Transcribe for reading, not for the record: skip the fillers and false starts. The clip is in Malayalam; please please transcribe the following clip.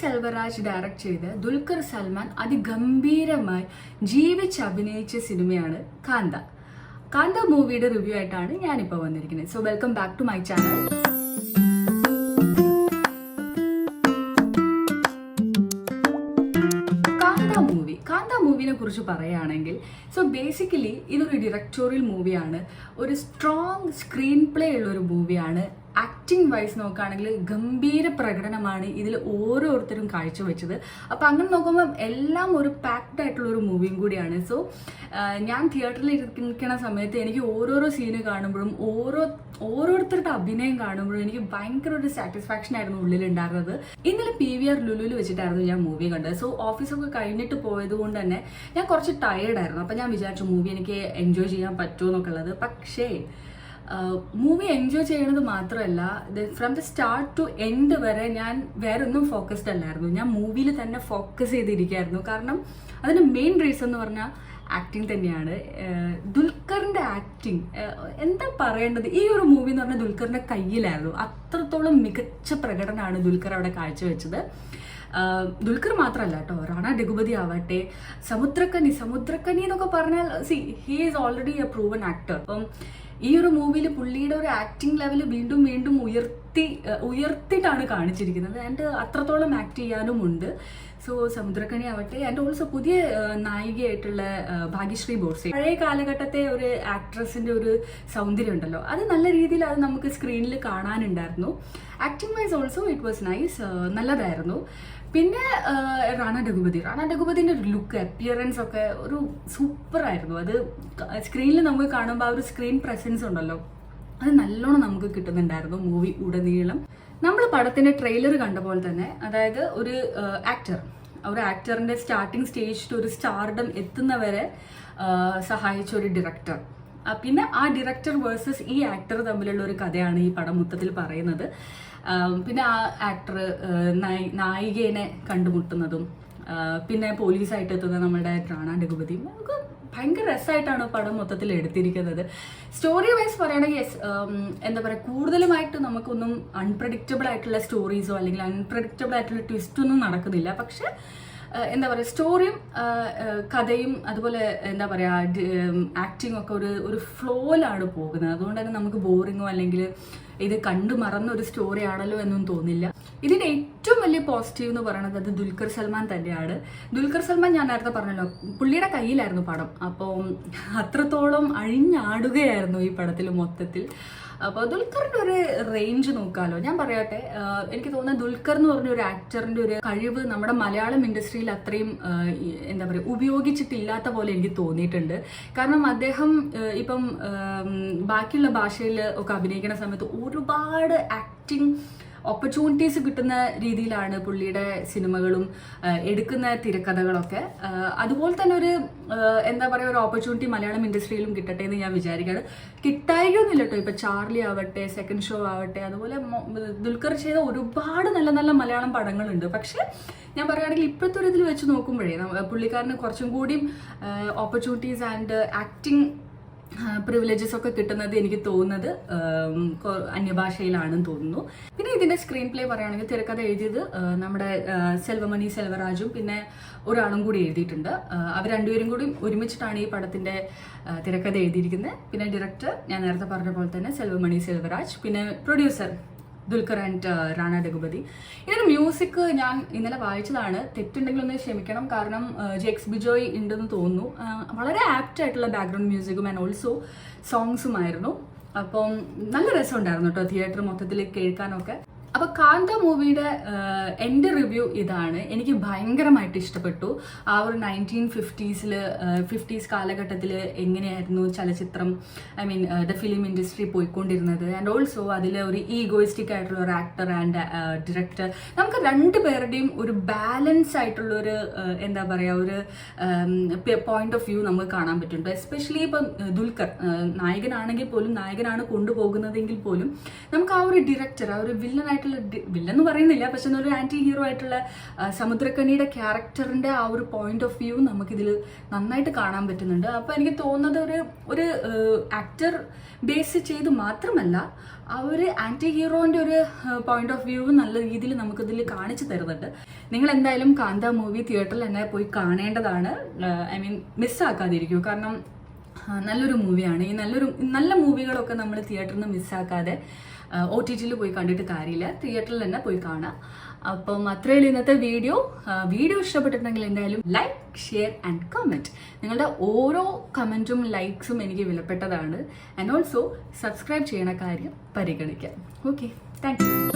സെൽവരാജ് ഡയറക്ട് ചെയ്ത് ദുൽഖർ സൽമാൻ അതിഗംഭീരമായി ജീവിച്ചഭിനയിച്ച സിനിമയാണ് കാന്ത. കാന്ത മൂവിയുടെ റിവ്യൂ ആയിട്ടാണ് ഞാനിപ്പോൾ വന്നിരിക്കുന്നത്. So welcome back to my channel. Kaantha മൂവിനെ കുറിച്ച് പറയുകയാണെങ്കിൽ, സോ ബേസിക്കലി ഇതൊരു ഡിറക്ടോറിയൽ മൂവിയാണ്. ഒരു സ്ട്രോങ് സ്ക്രീൻ പ്ലേ ഉള്ള ഒരു മൂവിയാണ്. ആക്ടിങ് വൈസ് നോക്കുകയാണെങ്കിൽ ഗംഭീര പ്രകടനമാണ് ഇതിൽ ഓരോരുത്തരും കാഴ്ചവെച്ചത്. അപ്പോൾ അങ്ങനെ നോക്കുമ്പോൾ എല്ലാം ഒരു പാക്ഡ് ആയിട്ടുള്ള ഒരു മൂവിയും കൂടിയാണ്. സോ ഞാൻ തിയേറ്ററിൽ ഇരിക്കുന്ന സമയത്ത് എനിക്ക് ഓരോരോ സീന് കാണുമ്പോഴും ഓരോരുത്തരുടെ അഭിനയം കാണുമ്പോഴും എനിക്ക് ഭയങ്കര ഒരു സാറ്റിസ്ഫാക്ഷൻ ആയിരുന്നു ഉള്ളിലുണ്ടായിരുന്നത്. ഇന്നലെ PVR ലുലുവിൽ വെച്ചിട്ടായിരുന്നു ഞാൻ മൂവി കണ്ടത്. സോ ഓഫീസൊക്കെ കഴിഞ്ഞിട്ട് പോയത് കൊണ്ട് തന്നെ ഞാൻ കുറച്ച് ടയേർഡായിരുന്നു. അപ്പം ഞാൻ വിചാരിച്ചു മൂവി എനിക്ക് എൻജോയ് ചെയ്യാൻ പറ്റുമോ എന്നൊക്കെ ഉള്ളത്. പക്ഷേ മൂവി എൻജോയ് ചെയ്യണത് മാത്രമല്ല, from the start to end വരെ ഞാൻ വേറെ ഒന്നും ഫോക്കസ്ഡ് അല്ലായിരുന്നു. ഞാൻ മൂവിയിൽ തന്നെ ഫോക്കസ് ചെയ്തിരിക്കുകയായിരുന്നു. കാരണം അതിന് മെയിൻ റീസൺ എന്ന് പറഞ്ഞാൽ ആക്ടിങ് തന്നെയാണ്. ദുൽഖറിൻ്റെ ആക്ടിങ് എന്താ പറയേണ്ടത്, ഈ ഒരു മൂവി എന്ന് പറഞ്ഞാൽ ദുൽഖറിൻ്റെ കയ്യിലായിരുന്നു. അത്രത്തോളം മികച്ച പ്രകടനമാണ് ദുൽഖർ അവിടെ കാഴ്ചവെച്ചത്. ദുൽഖർ മാത്രമല്ല കേട്ടോ, റാണ ഡഗുപതി ആവട്ടെ, സമുദ്രക്കനി എന്നൊക്കെ പറഞ്ഞാൽ he is already A proven actor. അപ്പം ഈ ഒരു മൂവിയിൽ പുള്ളിയുടെ ഒരു ആക്ടിങ് ലെവൽ വീണ്ടും വീണ്ടും ഉയർത്തിയിട്ടാണ് കാണിച്ചിരിക്കുന്നത്. ആൻഡ് അത്രത്തോളം ആക്ട് ചെയ്യാനുമുണ്ട്. സോ സമുദ്രക്കനി ആവട്ടെ, ആൻഡ് ഓൾസോ പുതിയ നായികയായിട്ടുള്ള ഭാഗ്യശ്രീ ബോർസെ, പഴയ കാലഘട്ടത്തെ ഒരു ആക്ട്രസിന്റെ ഒരു സൗന്ദര്യം ഉണ്ടല്ലോ, അത് നല്ല രീതിയിൽ അത് നമുക്ക് സ്ക്രീനിൽ കാണാനുണ്ടായിരുന്നു. Acting wise also it was nice, നല്ലതായിരുന്നു. പിന്നെ റാണ ഡഗുപതിൻ്റെ ഒരു ലുക്ക്, അപ്പിയറൻസ് ഒക്കെ ഒരു സൂപ്പറായിരുന്നു. അത് സ്ക്രീനിൽ നമുക്ക് കാണുമ്പോൾ ആ ഒരു സ്ക്രീൻ പ്രസൻസ് ഉണ്ടല്ലോ, അത് നല്ലോണം നമുക്ക് കിട്ടുന്നുണ്ടായിരുന്നു മൂവി ഉടനീളം. നമ്മൾ പടത്തിന്റെ ട്രെയിലർ കണ്ട പോലെ തന്നെ, അതായത് ഒരു ആക്ടറിന്റെ സ്റ്റാർട്ടിങ് സ്റ്റേജിൽ ഒരു സ്റ്റാർഡം എത്തുന്നവരെ സഹായിച്ച ഒരു ഡയറക്ടർ, പിന്നെ ആ ഡയറക്ടർ വേഴ്സസ് ഈ ആക്ടർ തമ്മിലുള്ള ഒരു കഥയാണ് ഈ പടം മൊത്തത്തിൽ പറയുന്നത്. പിന്നെ ആ ആക്ടർ നായികേനെ കണ്ടുമുട്ടുന്നതും പിന്നെ പോലീസായിട്ട് എത്തുന്ന നമ്മുടെ റാണ ഡഗുപതിയും നമുക്ക് ഭയങ്കര രസമായിട്ടാണ് പടം മൊത്തത്തിൽ എടുത്തിരിക്കുന്നത്. സ്റ്റോറി വൈസ് പറയുകയാണെങ്കിൽ എന്താ പറയുക, കൂടുതലുമായിട്ട് നമുക്കൊന്നും അൺപ്രഡിക്റ്റബിൾ ആയിട്ടുള്ള സ്റ്റോറീസോ അല്ലെങ്കിൽ അൺപ്രഡിക്റ്റബിൾ ആയിട്ടുള്ള ട്വിസ്റ്റൊന്നും നടക്കുന്നില്ല. പക്ഷെ എന്താ പറയുക, സ്റ്റോറിയും കഥയും അതുപോലെ എന്താ പറയുക ആക്ടിങ് ഒക്കെ ഒരു ഫ്ലോയിലാണ് പോകുന്നത്. അതുകൊണ്ട് തന്നെ നമുക്ക് ബോറിങ്ങോ അല്ലെങ്കിൽ ഇത് കണ്ടു മറന്ന ഒരു സ്റ്റോറി ആണല്ലോ എന്നും തോന്നില്ല. ഇതിന്റെ ഏറ്റവും വലിയ പോസിറ്റീവ് എന്ന് പറയുന്നത് അത് ദുൽഖർ സൽമാൻ തന്നെയാണ്. ദുൽഖർ സൽമാൻ ഞാൻ നേരത്തെ പറഞ്ഞല്ലോ, പുള്ളിയുടെ കയ്യിലായിരുന്നു പടം. അപ്പോൾ അത്രത്തോളം അഴിഞ്ഞാടുകയായിരുന്നു ഈ പടത്തിൽ മൊത്തത്തിൽ. അപ്പോൾ ദുൽഖറിന്റെ ഒരു റേഞ്ച് നോക്കാമല്ലോ. ഞാൻ പറയട്ടെ, എനിക്ക് തോന്നുന്നത് ദുൽഖർ എന്ന് പറഞ്ഞ ഒരു ആക്ടറിന്റെ ഒരു കഴിവ് നമ്മുടെ മലയാളം ഇൻഡസ്ട്രിയിൽ അത്രയും എന്താ പറയുക ഉപയോഗിച്ചിട്ടില്ലാത്ത പോലെ എനിക്ക് തോന്നിയിട്ടുണ്ട്. കാരണം അദ്ദേഹം ഇപ്പം ബാക്കിയുള്ള ഭാഷയിൽ ഒക്കെ അഭിനയിക്കുന്ന സമയത്ത് ഒരുപാട് ആക്ടിങ് ഓപ്പർച്യൂണിറ്റീസ് കിട്ടുന്ന രീതിയിലാണ് പുള്ളിയുടെ സിനിമകളും എടുക്കുന്ന തിരക്കഥകളൊക്കെ. അതുപോലെ തന്നെ ഒരു എന്താ പറയുക, ഒരു ഓപ്പർച്യൂണിറ്റി മലയാളം ഇൻഡസ്ട്രിയിലും കിട്ടട്ടെ എന്ന് ഞാൻ വിചാരിക്കുകയാണ്. കിട്ടായികയൊന്നുമില്ല കേട്ടോ. ഇപ്പം ചാർലി ആവട്ടെ, സെക്കൻഡ് ഷോ ആവട്ടെ, അതുപോലെ ദുൽഖർ ചെയ്ത ഒരുപാട് നല്ല നല്ല മലയാളം പടങ്ങളുണ്ട്. പക്ഷെ ഞാൻ പറയുകയാണെങ്കിൽ ഇപ്പോഴത്തെ ഒരു ഇതിൽ വെച്ച് നോക്കുമ്പോഴേ പുള്ളിക്കാരന് കുറച്ചും കൂടിയും ഓപ്പർച്യൂണിറ്റീസ് ആൻഡ് ആക്ടിങ് പ്രിവിലേജസ് ഒക്കെ കിട്ടുന്നത് എനിക്ക് തോന്നുന്നത് അന്യഭാഷയിലാണെന്ന് തോന്നുന്നു. പിന്നെ ഇതിന്റെ സ്ക്രീൻ പ്ലേ പറയുകയാണെങ്കിൽ തിരക്കഥ എഴുതിയത് നമ്മുടെ സെൽവമണി സെൽവരാജും പിന്നെ ഒരാളും കൂടി എഴുതിയിട്ടുണ്ട്. അവർ രണ്ടുപേരും കൂടി ഒരുമിച്ചിട്ടാണ് ഈ പടത്തിന്റെ തിരക്കഥ എഴുതിയിരിക്കുന്നത്. പിന്നെ ഡയറക്ടർ ഞാൻ നേരത്തെ പറഞ്ഞ പോലെ തന്നെ സെൽവമണി സെൽവരാജ്, പിന്നെ പ്രൊഡ്യൂസർ ദുൽഖർ ആൻഡ് റാണ ഡഗുപതി. ഇതിന് മ്യൂസിക് ഞാൻ ഇന്നലെ വായിച്ചതാണ്, തെറ്റുണ്ടെങ്കിൽ ഒന്ന് ക്ഷമിക്കണം. കാരണം ജെക്സ് ബിജോയ് ഉണ്ടെന്ന് തോന്നുന്നു. വളരെ ആപ്റ്റ് ആയിട്ടുള്ള ബാക്ക്ഗ്രൗണ്ട് മ്യൂസിക്കും ആൻഡ് ഓൾസോ സോങ്സുമായിരുന്നു. അപ്പം നല്ല രസമുണ്ടായിരുന്നു കേട്ടോ തിയേറ്റർ മൊത്തത്തിൽ കേൾക്കാനൊക്കെ. അപ്പോൾ കാന്ത മൂവിയുടെ എൻ്റെ റിവ്യൂ ഇതാണ്. എനിക്ക് ഭയങ്കരമായിട്ട് ഇഷ്ടപ്പെട്ടു. ആ ഒരു 1950s കാലഘട്ടത്തിൽ എങ്ങനെയായിരുന്നു ചലച്ചിത്രം, ദ ഫിലിം ഇൻഡസ്ട്രി പോയിക്കൊണ്ടിരുന്നത്. ആൻഡ് ഓൾസോ അതിൽ ഒരു ഈഗോയിസ്റ്റിക് ആയിട്ടുള്ള ഒരു ആക്ടർ ആൻഡ് ഡയറക്ടർ, നമുക്ക് രണ്ടുപേരുടെയും ഒരു ബാലൻസ് ആയിട്ടുള്ളൊരു എന്താ പറയുക ഒരു പോയിന്റ് ഓഫ് വ്യൂ നമുക്ക് കാണാൻ പറ്റുന്നുണ്ട്. എസ്പെഷ്യലി ഇപ്പം ദുൽഖർ നായകനാണെങ്കിൽ പോലും, നായകനാണ് കൊണ്ടുപോകുന്നതെങ്കിൽ പോലും നമുക്ക് ആ ഒരു ഡയറക്ടർ, ആ ഒരു വില്ലനായിട്ട് ആയിട്ടുള്ള വില്ലെന്ന് പറയുന്നില്ല, പക്ഷെ ഒരു ആൻറ്റി ഹീറോ ആയിട്ടുള്ള സമുദ്രക്കനിയുടെ ക്യാരക്ടറിൻ്റെ ആ ഒരു പോയിന്റ് ഓഫ് വ്യൂ നമുക്കിതിൽ നന്നായിട്ട് കാണാൻ പറ്റുന്നുണ്ട്. അപ്പോൾ എനിക്ക് തോന്നുന്നത് ഒരു ആക്ടർ ബേസ് ചെയ്ത് മാത്രമല്ല, ആ ഒരു ആൻറ്റി ഹീറോൻ്റെ ഒരു പോയിന്റ് ഓഫ് വ്യൂ നല്ല രീതിയിൽ നമുക്കിതിൽ കാണിച്ചു തരുന്നുണ്ട്. നിങ്ങൾ എന്തായാലും കാന്ത മൂവി തിയേറ്ററിൽ തന്നെ പോയി കാണേണ്ടതാണ്. ഐ മീൻ മിസ്സാക്കാതിരിക്കൂ, കാരണം നല്ലൊരു മൂവിയാണ്. ഈ നല്ല മൂവികളൊക്കെ നമ്മൾ തിയേറ്ററിൽ നിന്ന് മിസ്സാക്കാതെ OTT പോയി കണ്ടിട്ട് കാര്യമില്ല, തിയേറ്ററിൽ തന്നെ പോയി കാണാം. അപ്പം അത്രയുള്ള ഇന്നത്തെ വീഡിയോ ഇഷ്ടപ്പെട്ടിട്ടുണ്ടെങ്കിൽ എന്തായാലും ലൈക്ക്, ഷെയർ ആൻഡ് കമൻറ്റ്. നിങ്ങളുടെ ഓരോ കമൻറ്റും ലൈക്സും എനിക്ക് വിലപ്പെട്ടതാണ്. ആൻഡ് ഓൾസോ സബ്സ്ക്രൈബ് ചെയ്യണ കാര്യം പരിഗണിക്കാം. Okay, thank you.